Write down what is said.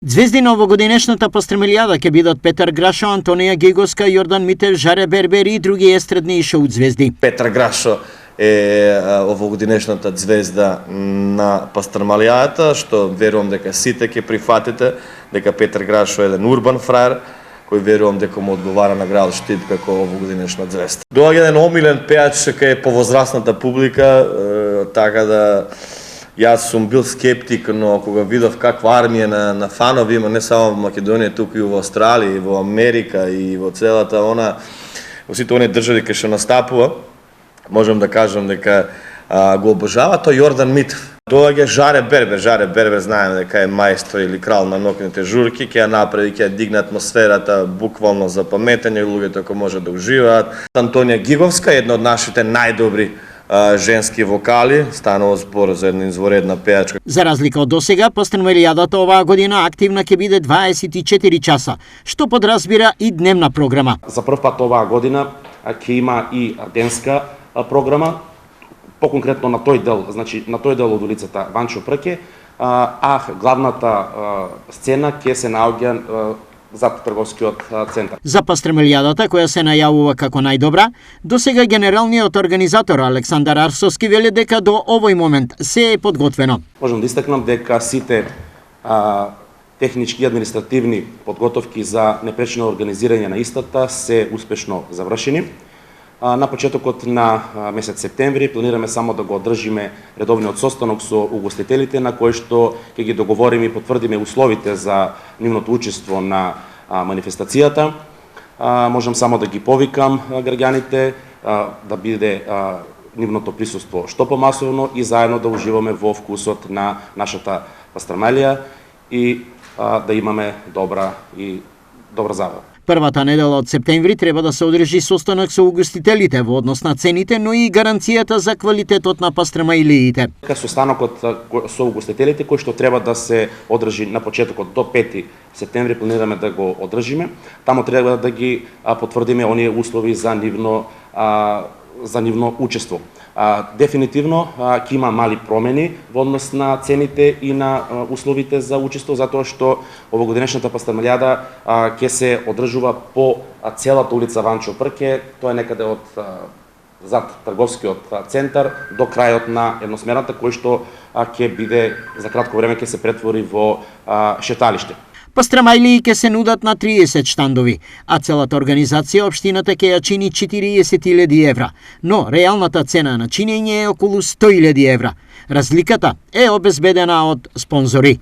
Звезди на овогодинешната пастремилијада ќе бидат Петар Грашо, Антонија Геговска, Јордан Митев, Жаре Бербери и други естрадни и шоу звезди. Петар Грашо е овогодинешната звезда на пастремилијадата, што верувам дека сите ќе прифатите, дека Петар Грашо е еден урбан фраер, кој верувам дека му одговара на град Штип како овогодинешна звезда. Доаѓа еден омилен пејач кај повозрастната публика, така да јас сум бил скептик, но кога видов каква армија на фанови има не само во Македонија, туку и во Австралија, и во Америка, и во целата во сите оние држави кај што настапува, можам да кажам дека го обожава тој Јордан Митев. Доаѓа Жаре Бербер. Жаре Бербер знаеме дека е мајстор или крал на нокните журки, ќе ја направи, ќе ја дигне атмосферата буквално за паметење, луѓето кои може да уживаат. Антонија Геговска, една од нашите најдобри женски вокали, станува збор за една изворедна пејачка. За разлика од досега, пастремилијадата оваа година активна ќе биде 24 часа, што подразбира и дневна програма. За прв пат оваа година ќе има и денска програма, поконкретно на тој дел, значи на тој дел од улицата Ванчо Прке, главната сцена ќе се наоѓа зад трговскиот центар. За пастремилијадата, која се најавува како најдобра, досега генералниот организатор Александар Арсовски вели дека до овој момент се е подготвено. Можам да истакнам дека сите технички и административни подготовки за непречено организирање на истата се успешно завршени. На почетокот на месец септември планираме само да го одржиме редовниот состанок со угостителите, на кој што ќе ги договориме и потврдиме условите за нивното учество на манифестацијата. Можам само да ги повикам граѓаните да биде нивното присуство што помасовно и заедно да уживаме во вкусот на нашата пастремилија и да имаме добра забава. Првата недела од септември треба да се одржи состанок со угостителите во однос на цените, но и гаранцијата за квалитетот на пастремилиите. Состанокот со угостителите кој што треба да се одржи на почетокот до 5 септември планираме да го одржиме. Таму треба да ги потврдиме оние услови за нивно учество. Дефинитивно ќе има мали промени во однос на цените и на условите за учество, затоа што овогодинешната пастремилијада ќе се одржува по целата улица Ванчо Прке, тоа е некаде од зад трговскиот центар до крајот на едносмерната, кој што ќе биде за кратко време ќе се претвори во шеталиште. Пастремилии ќе се нудат на 30 штандови, а целата организација општината ќе ја чини 40.000 евра, но реалната цена на чинење е околу 100.000 евра. Разликата е обезбедена од спонзори.